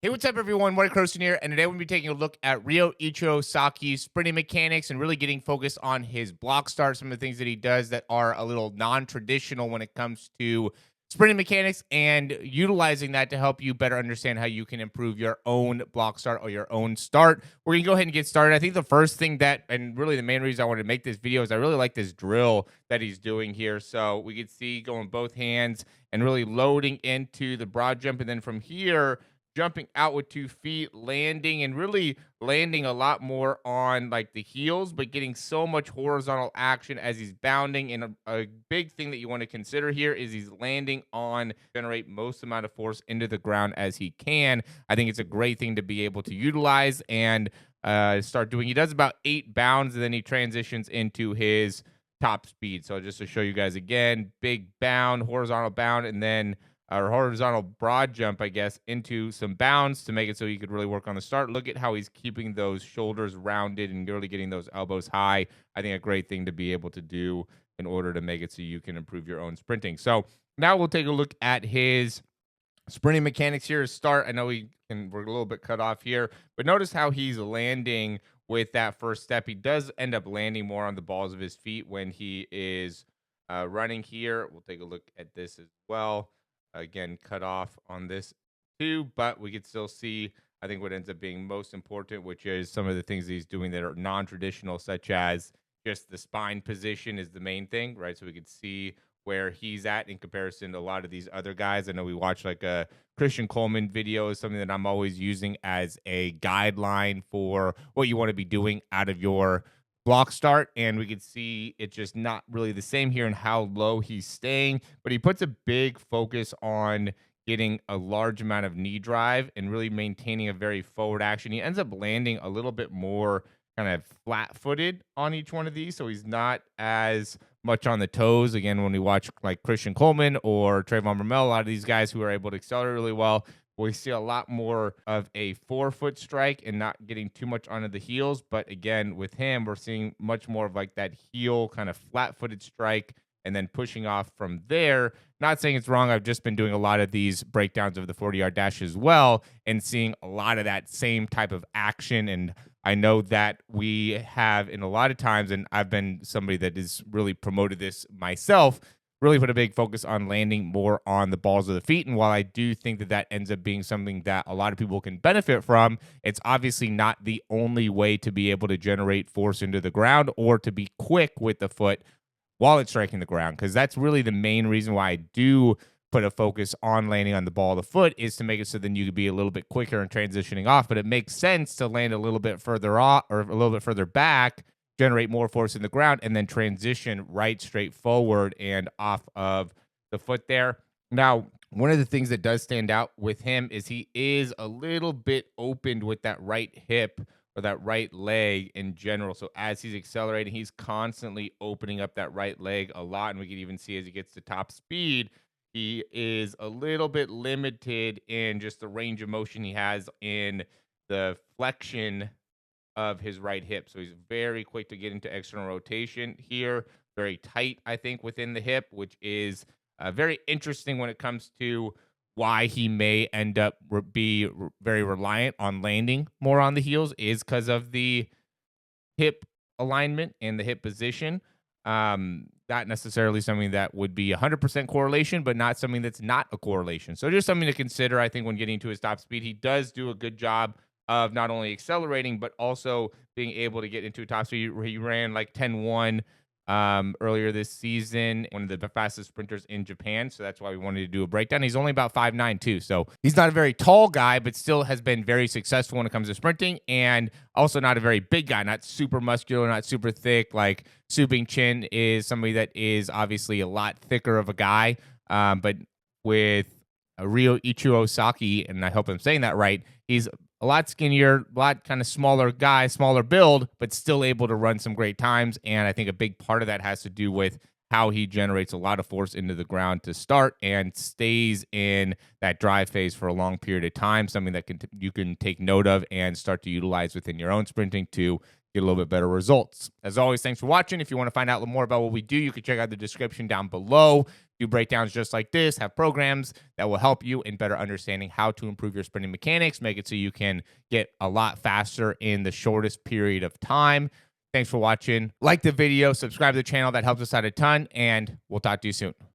Hey, what's up, everyone? Morey here, and today we'll be taking a look at Ryuichiro Sakai's sprinting mechanics and really getting focused on his block start, some of the things that he does that are a little non-traditional when it comes to sprinting mechanics, and utilizing that to help you better understand how you can improve your own block start or your own start. We're gonna go ahead and get started. I think the first thing that, and really the main reason I wanted to make this video, is I really like this drill that he's doing here. So we can see going both hands and really loading into the broad jump, and then from here jumping out with 2 feet, landing, and really landing a lot more on like the heels, but getting so much horizontal action as he's bounding. And a big thing that you want to consider here is he's landing on generate most amount of force into the ground as he can. I think it's a great thing to be able to utilize and start doing. He does about 8 bounds, and then he transitions into his top speed. So just to show you guys again, big bound, horizontal bound, and then or horizontal broad jump, I guess, into some bounds to make it so you could really work on the start. Look at how he's keeping those shoulders rounded and really getting those elbows high. I think a great thing to be able to do in order to make it so you can improve your own sprinting. So now we'll take a look at his sprinting mechanics here to start. I know we're a little bit cut off here, but notice how he's landing with that first step. He does end up landing more on the balls of his feet when he is running here. We'll take a look at this as well. Again, cut off on this too, but we could still see, I think, what ends up being most important, which is some of the things that he's doing that are non-traditional, such as just the spine position is the main thing, right? So we could see where he's at in comparison to a lot of these other guys. I know we watched like a Christian Coleman video, is something that I'm always using as a guideline for what you want to be doing out of your block start, and we could see it's just not really the same here in how low he's staying, but he puts a big focus on getting a large amount of knee drive and really maintaining a very forward action. He ends up landing a little bit more kind of flat-footed on each one of these, so he's not as much on the toes. Again, when we watch like Christian Coleman or Trayvon Rommel, a lot of these guys who are able to accelerate really well, we see a lot more of a forefoot strike and not getting too much onto the heels. But again, with him, we're seeing much more of like that heel kind of flat-footed strike and then pushing off from there. Not saying it's wrong. I've just been doing a lot of these breakdowns of the 40-yard dash as well and seeing a lot of that same type of action. And I know that we have in a lot of times, and I've been somebody that has really promoted this myself, really put a big focus on landing more on the balls of the feet. And while I do think that that ends up being something that a lot of people can benefit from, it's obviously not the only way to be able to generate force into the ground or to be quick with the foot while it's striking the ground. Because that's really the main reason why I do put a focus on landing on the ball of the foot, is to make it so then you could be a little bit quicker in transitioning off. But it makes sense to land a little bit further off or a little bit further back, generate more force in the ground, and then transition right straight forward and off of the foot there. Now, one of the things that does stand out with him is he is a little bit opened with that right hip or that right leg in general. So as he's accelerating, he's constantly opening up that right leg a lot. And we can even see as he gets to top speed, he is a little bit limited in just the range of motion he has in the flexion of his right hip. So he's very quick to get into external rotation here, very tight, I think, within the hip, which is very interesting when it comes to why he may end up very reliant on landing more on the heels, is because of the hip alignment and the hip position. Not necessarily something that would be 100% correlation, but not something that's not a correlation. So just something to consider, I think, when getting to his top speed. He does do a good job of not only accelerating, but also being able to get into a top speed. He ran like 10-1 earlier this season, one of the fastest sprinters in Japan. So that's why we wanted to do a breakdown. He's only about 5'9" too. So he's not a very tall guy, but still has been very successful when it comes to sprinting, and also not a very big guy, not super muscular, not super thick. Like Su Chin is somebody that is obviously a lot thicker of a guy. But with Ryuichiro Sakai, and I hope I'm saying that right, he's a lot skinnier, a lot kind of smaller guy, smaller build, but still able to run some great times. And I think a big part of that has to do with how he generates a lot of force into the ground to start and stays in that drive phase for a long period of time, something that you can take note of and start to utilize within your own sprinting to get a little bit better results. As always, thanks for watching. If you want to find out more about what we do, you can check out the description down below. do breakdowns just like this, have programs that will help you in better understanding how to improve your sprinting mechanics, make it so you can get a lot faster in the shortest period of time. Thanks for watching. Like the video, subscribe to the channel. That helps us out a ton, and we'll talk to you soon.